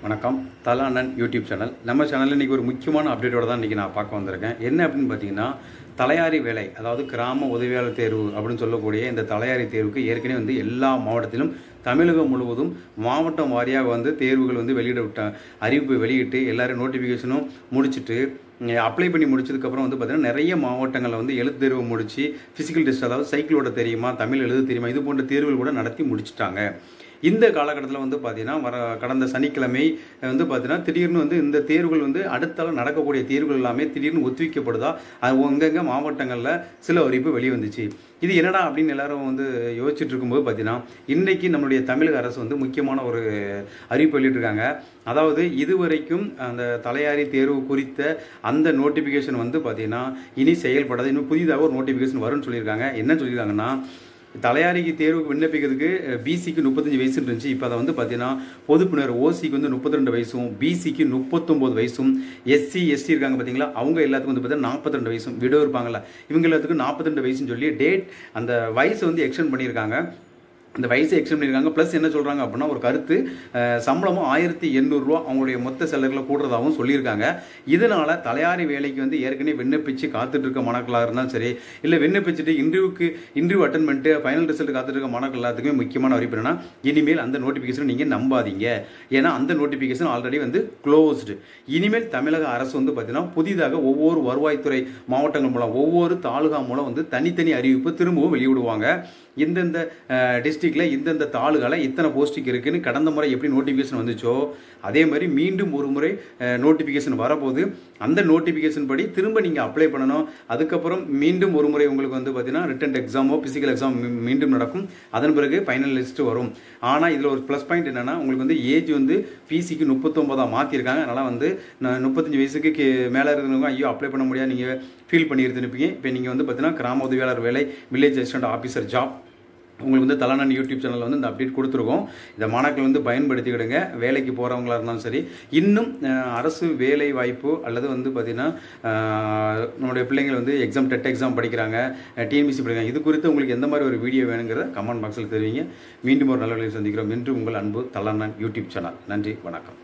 வணக்கம். தல அண்ணன் யூடியூப் சேனல். நம்ம சேனலில் இன்றைக்கி ஒரு முக்கியமான அப்டேட்டோடு தான் இன்றைக்கி நான் பார்க்க வந்திருக்கேன். என்ன அப்படின்னு பார்த்தீங்கன்னா, தலையாரி வேலை, அதாவது கிராம உதவியாளர் தேர்வு அப்படின்னு சொல்லக்கூடிய இந்த தலையாரி தேர்வுக்கு ஏற்கனவே எல்லா மாவட்டத்திலும் தமிழகம் முழுவதும் மாவட்டம் வாரியாக தேர்வுகள் வெளியிட அறிவிப்பு வெளியிட்டு எல்லாரும் நோட்டிஃபிகேஷனும் முடிச்சுட்டு அப்ளை பண்ணி முடிச்சதுக்கப்புறம் பார்த்தீங்கன்னா நிறைய மாவட்டங்களில் எழுத்து தேர்வு முடித்து ஃபிசிக்கல் டெஸ்ட், அதாவது சைக்கிளோட தெரியுமா, தமிழ் எழுத தெரியுமா, இது போன்ற தேர்வுகள் கூட நடத்தி முடிச்சுட்டாங்க. இந்த காலகட்டத்தில் பார்த்தீங்கன்னா கடந்த சனிக்கிழமை பார்த்தீங்கன்னா திடீர்னு இந்த தேர்வுகள் அடுத்தால நடக்கக்கூடிய தேர்வுகள் எல்லாமே திடீர்னு ஒத்திவைக்கப்படுதா, அது அங்கங்கே மாவட்டங்களில் சில அறிவிப்பு வெளிவந்துச்சு. இது என்னடா அப்படின்னு எல்லாரும் யோசிச்சுட்டு இருக்கும்போது பார்த்தீங்கன்னா இன்றைக்கி நம்மளுடைய தமிழக அரசு முக்கியமான ஒரு அறிவிப்பு வெளியிட்டிருக்காங்க. அதாவது இதுவரைக்கும் அந்த தலையாரி தேர்வு குறித்த அந்த நோட்டிஃபிகேஷன் பார்த்தீங்கன்னா இனி செயல்படாது. இன்னும் புதிதாக ஒரு நோட்டிஃபிகேஷன் வரும்னு சொல்லியிருக்காங்க. என்ன சொல்லியிருக்காங்கன்னா, தலையாரிக்கு தேர்வுக்கு விண்ணப்பிக்கிறதுக்கு பிசிக்கு 35 வயசுன்னு இருந்துச்சு. இப்போ அதை பார்த்தீங்கன்னா பொதுப்பினர் ஓசிக்கு 32 வயசும், பிசிக்கு 39 வயசும், எஸ்சி எஸ்டி இருக்காங்க பார்த்தீங்களா, அவங்க எல்லாத்துக்கும் பார்த்தீங்கன்னா 42 வயசும், விடோ இருப்பாங்கல்ல, இவங்க எல்லாத்துக்கும் 42 வயசுன்னு சொல்லி டேட் அந்த வயசை எக்ஸ்டெண்ட் பண்ணியிருக்காங்க. இந்த வயசை எக்ஸ்டெண்ட் பண்ணியிருக்காங்க. ப்ளஸ் என்ன சொல்கிறாங்க அப்படின்னா, ஒரு கருத்து சம்பளமும் 1800 ரூபா அவங்களுடைய மொத்த சேலரியில் கூடுறதாகவும் சொல்லியிருக்காங்க. இதனால் தலையாரி வேலைக்கு ஏற்கனவே விண்ணப்பிச்சு காத்துட்டு இருக்க மாணவர்களாக இருந்தாலும் சரி, இல்லை விண்ணப்பிச்சுட்டு இன்டர்வியூ அட்டன் பண்ணிட்டு ஃபைனல் ரிசல்ட் காத்துட்டு இருக்க மாணவர்கள் எல்லாத்துக்குமே முக்கியமான அறிவிப்பு என்னன்னா, இனிமேல் அந்த நோட்டிஃபிகேஷன் நீங்கள் நம்பாதீங்க. ஏன்னா அந்த நோட்டிஃபிகேஷன் ஆல்ரெடி க்ளோஸ்டு. இனிமேல் தமிழக அரசு பார்த்தீங்கன்னா புதிதாக ஒவ்வொரு வருவாய்த்துறை மாவட்டங்கள் மூலம், ஒவ்வொரு தாலுகா மூலம் தனித்தனி அறிவிப்பு திரும்பவும் வெளியிடுவாங்க. இந்தந்த டிஸ்ட்ரிக்டில் இந்தந்த தாளுகளை இத்தனை போஸ்டிங் இருக்குன்னு கடந்த முறை எப்படி நோட்டிஃபிகேஷன் வந்துச்சோ அதே மாதிரி மீண்டும் ஒரு முறை நோட்டிஃபிகேஷன் வரப்போது. அந்த நோட்டிஃபிகேஷன் படி திரும்ப நீங்கள் அப்ளை பண்ணணும். அதுக்கப்புறம் மீண்டும் ஒரு முறை உங்களுக்கு பார்த்தீங்கன்னா ரிட்டன் எக்ஸாமோ ஃபிசிக்கல் எக்ஸாம் மீண்டும் நடக்கும். அதன் பிறகு ஃபைனல் லிஸ்ட் வரும். ஆனால் இதில் ஒரு ப்ளஸ் பாயிண்ட் என்னென்னா, உங்களுக்கு ஏஜ் பிசிக்கு 39 மாற்றிருக்காங்க. அதனால் 35 வயசுக்கு மேலே இருக்கிறவங்க ஐயோ அப்ளை பண்ண முடியாது நீங்கள் ஃபீல் பண்ணியிருந்துருப்பீங்க. இப்போ நீங்கள் பார்த்தீங்கன்னா கிராம உதவியாளர் வேலை, வில்லேஜ் அசிஸ்டன்ட் ஆஃபீஸர் ஜாப் உங்களுக்கு தலனன் யூடியூப் சேனலில் இந்த அப்டேட் கொடுத்துருக்கோம். இந்த மாணாக்கள் பயன்படுத்திக்கிடுங்க. வேலைக்கு போகிறவங்களா இருந்தாலும் சரி, இன்னும் அரசு வேலை வாய்ப்பு அல்லது பார்த்தீங்கன்னா நம்மளுடைய பிள்ளைங்கள் எக்ஸாம் டெட் எக்ஸாம் படிக்கிறாங்க, டிஎன்பிசி படிக்கிறாங்க, இது குறித்து உங்களுக்கு எந்த மாதிரி ஒரு வீடியோ வேணுங்கிறத கமெண்ட் பாக்ஸில் தெரிவிங்க. மீண்டும் ஒரு நல்ல வேலையை சந்திக்கிறோம். என்று உங்கள் அன்பு தலனன் யூடியூப் சேனல். நன்றி, வணக்கம்.